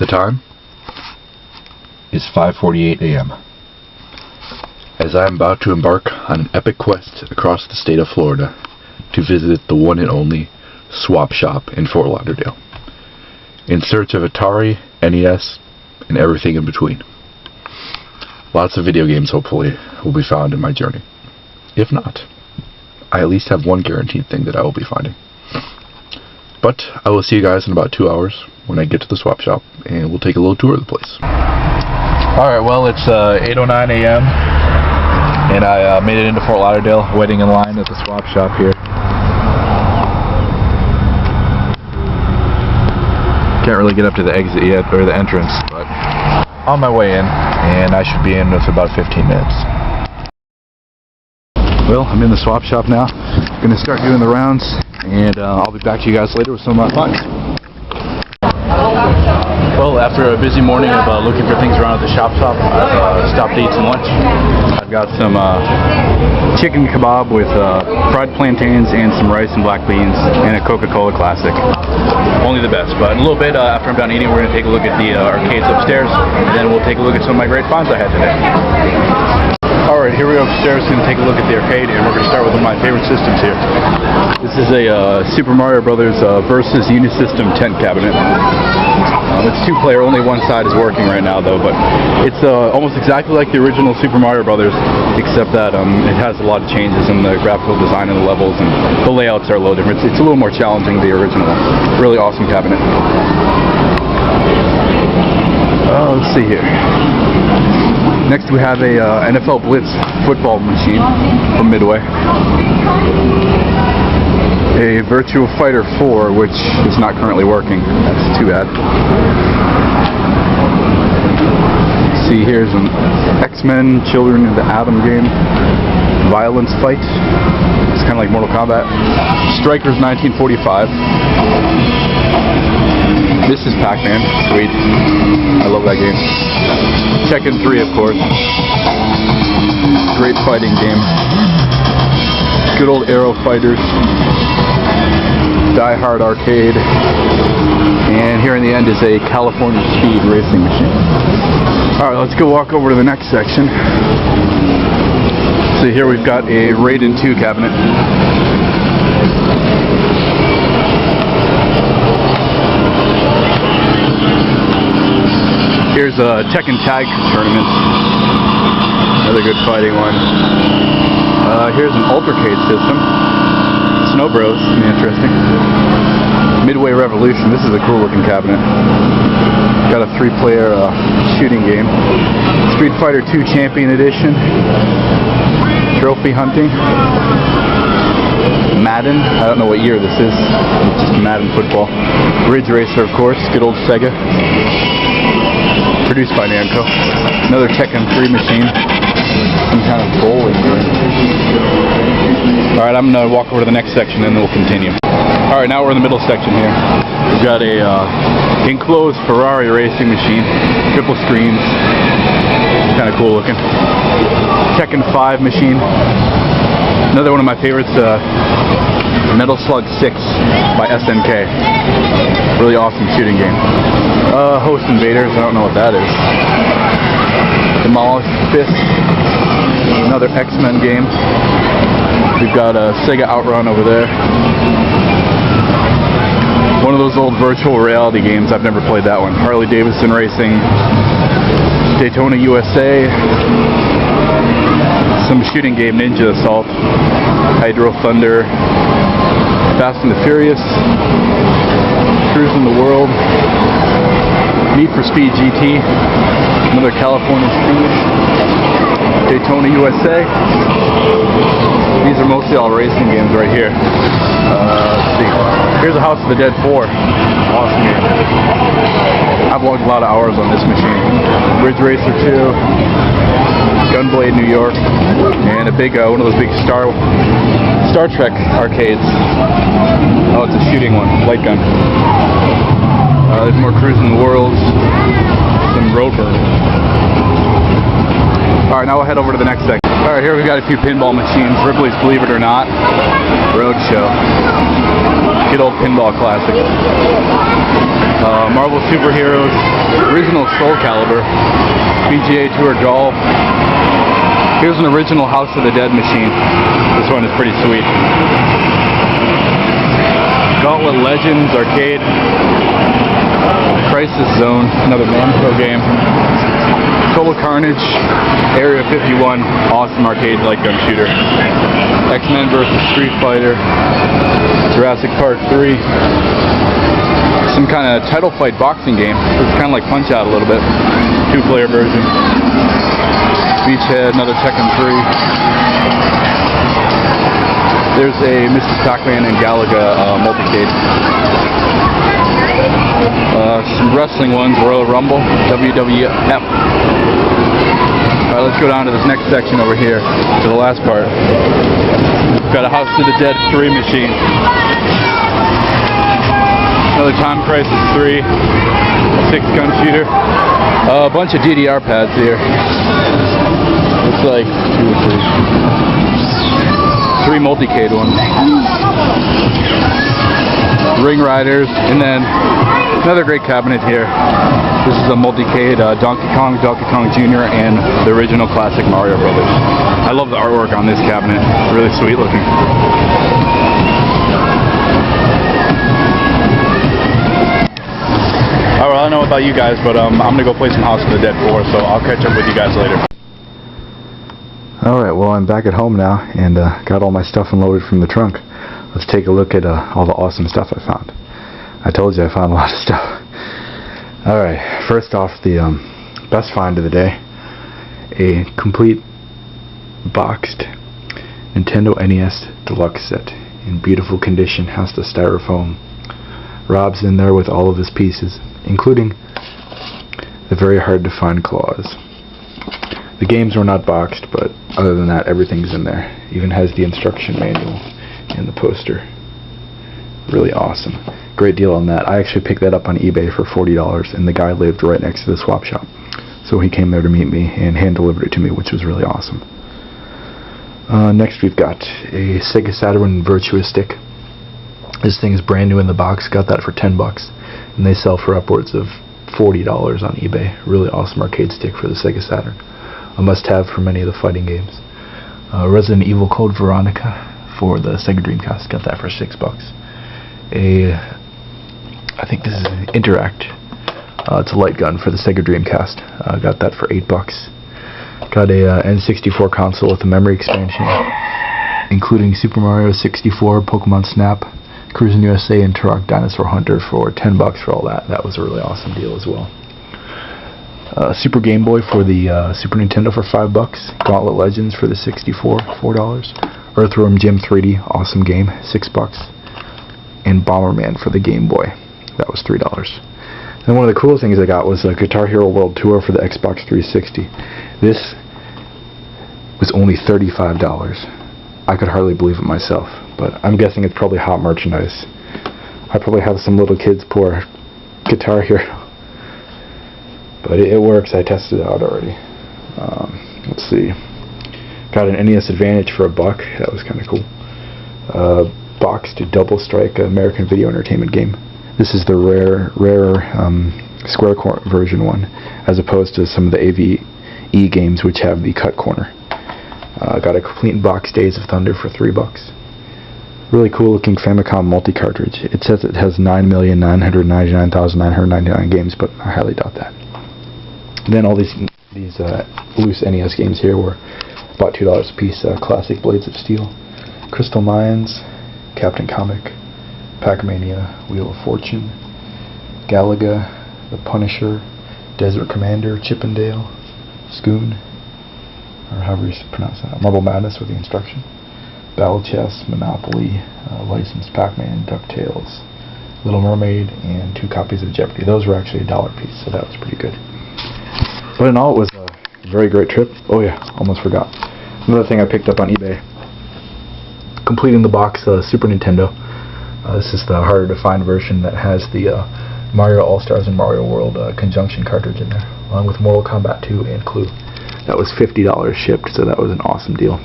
The time is 5:48 a.m. as I am about to embark on an epic quest across the state of Florida to visit the one and only swap shop in Fort Lauderdale, in search of Atari, NES, and everything in between. Lots of video games, hopefully, will be found in my journey. If not, I at least have one guaranteed thing that I will be finding. But I will see you guys in about 2 hours when I get to the swap shop, and we'll take a little tour of the place. Alright, well, it's 8:09 a.m. and I made it into Fort Lauderdale, waiting in line at the swap shop here. Can't really get up to the exit yet, or the entrance, but on my way in, and I should be in with about 15 minutes. Well, I'm in the swap shop now. Gonna start doing the rounds, and I'll be back to you guys later with some of my finds. Well, after a busy morning of looking for things around at the shop, I've stopped to eat some lunch. I've got some chicken kebab with fried plantains and some rice and black beans and a Coca-Cola Classic. Only the best. But in a little bit, after I'm done eating, we're going to take a look at the arcades upstairs, and then we'll take a look at some of my great finds I had today. Alright, here we go upstairs, going to take a look at the arcade, and we're going to start with one of my favorite systems here. This is a Super Mario Brothers versus Unisystem tent cabinet. It's two-player, only one side is working right now though, but it's almost exactly like the original Super Mario Brothers, except that it has a lot of changes in the graphical design of the levels, and the layouts are a little different. It's a little more challenging than the original. Really awesome cabinet. Let's see here. Next we have a NFL Blitz football machine from Midway. A Virtua Fighter 4, which is not currently working. That's too bad. See, here's an X-Men Children of the Atom game. Violence Fight. It's kind of like Mortal Kombat. Strikers 1945. This is Pac-Man. Sweet. I love that game. Tekken 3, of course. Great fighting game. Good old Aero Fighters. Die Hard Arcade. And here in the end is a California Speed racing machine. Alright, let's go walk over to the next section. So here we've got a Raiden 2 cabinet. Here's a Tekken Tag Tournament. Another good fighting one. Here's an Altercade system. Snow Bros, interesting. Midway Revolution, this is a cool looking cabinet. Got a 3-player shooting game. Street Fighter 2 Champion Edition. Trophy hunting. Madden, I don't know what year this is. It's just Madden football. Ridge Racer, of course, good old Sega. Produced by Namco. Another Tekken 3 machine. Some kind of bowling game. Alright, I'm going to walk over to the next section and then we'll continue. Alright, now we're in the middle section here. We've got a enclosed Ferrari racing machine. Triple screens. Kind of cool looking. Tekken 5 machine. Another one of my favorites, Metal Slug 6 by SNK. Really awesome shooting game. Host Invaders, I don't know what that is. Demolish Fist. Another X-Men game. We've got a Sega Outrun over there. One of those old virtual reality games, I've never played that one. Harley Davidson Racing. Daytona USA. Some shooting game, Ninja Assault. Hydro Thunder. Fast and the Furious. Cruising the World. Need for Speed GT. Another California Speed. Daytona USA. These are mostly all racing games right here. Let's see. Here's a House of the Dead 4. Awesome game. I've logged a lot of hours on this machine. Ridge Racer 2. Gunblade New York. And a big, one of those big Star Trek arcades. Oh, it's a shooting one. Light gun. There's more Cruising the World. Some Roadburn. Alright, now we'll head over to the next section. Alright, here we've got a few pinball machines. Ripley's Believe It or Not. Roadshow. Good old pinball classic. Marvel Superheroes, original Soul Calibur, PGA Tour Golf. Here's an original House of the Dead machine. This one is pretty sweet. Gauntlet Legends Arcade. Crisis Zone, another Namco game. Total Carnage, Area 51, awesome arcade light gun shooter. X-Men vs. Street Fighter. Jurassic Park 3. Some kind of title fight boxing game. It's kind of like Punch Out a little bit. 2-player version. Beachhead, another Tekken 3. There's a Mrs. Pac-Man and Galaga multicade. Some wrestling ones, Royal Rumble, WWF. Alright, let's go down to this next section over here, to the last part. We've got a House of the Dead 3 machine. Another Time Crisis 3, 6-gun shooter. A bunch of DDR pads here. Looks like 2 or 3 multicade ones. Ring Riders, and then another great cabinet here. This is a multicade Donkey Kong Jr. and the original classic Mario Brothers. I love the artwork on this cabinet. Really sweet looking. Alright, well, I don't know about you guys, but I'm gonna go play some House of the Dead 4, so I'll catch up with you guys later. Alright, well, I'm back at home now and got all my stuff unloaded from the trunk. Let's take a look at all the awesome stuff I found. I told you I found a lot of stuff. Alright, first off, the best find of the day. A complete boxed Nintendo NES Deluxe set in beautiful condition. Has the styrofoam. Rob's in there with all of his pieces, including the very hard to find claws. The games were not boxed, but other than that, everything's in there. Even has the instruction manual and the poster. Really awesome. Great deal on that. I actually picked that up on eBay for $40, and the guy lived right next to the swap shop. So he came there to meet me and hand-delivered it to me, which was really awesome. Next we've got a Sega Saturn Virtua Stick. This thing is brand new in the box. Got that for $10, and they sell for upwards of $40 on eBay. Really awesome arcade stick for the Sega Saturn. A must-have for many of the fighting games. Resident Evil Code Veronica for the Sega Dreamcast. Got that for $6. I think this is an Interact. It's a light gun for the Sega Dreamcast. Got that for $8. Got a N64 console with a memory expansion, including Super Mario 64, Pokemon Snap, Cruisin' USA, and Turok Dinosaur Hunter for $10 for all that. That was a really awesome deal as well. Super Game Boy for the Super Nintendo for $5. Gauntlet Legends for the 64, $4. Earthworm Jim 3D, awesome game, $6. And Bomberman for the Game Boy, that was $3. And one of the coolest things I got was a Guitar Hero World Tour for the Xbox 360. This was only $35. I could hardly believe it myself, but I'm guessing it's probably hot merchandise. I probably have some little kids pour Guitar Hero. But it works. I tested it out already. Let's see. Got an NES Advantage for $1. That was kind of cool. Boxed Double Strike American Video Entertainment game. This is the rarer square version one, as opposed to some of the AVE games which have the cut corner. Got a complete box Days of Thunder for $3. Really cool looking Famicom multi-cartridge. It says it has 9,999,999 games, but I highly doubt that. And then all these loose NES games here were about $2 a piece. Classic Blades of Steel, Crystal Mines, Captain Comic, Pac-Mania, Wheel of Fortune, Galaga, The Punisher, Desert Commander, Chippendale, Scoon, or however you pronounce that, Marble Madness with the instruction, Battle Chess, Monopoly, Licensed Pac-Man, DuckTales, Little Mermaid, and 2 copies of Jeopardy. Those were actually $1 a piece, so that was pretty good. But in all, it was a very great trip. Oh yeah, almost forgot. Another thing I picked up on eBay. Completing the box, Super Nintendo. This is the harder to find version that has the Mario All-Stars and Mario World conjunction cartridge in there, along with Mortal Kombat 2 and Clue. That was $50 shipped, so that was an awesome deal.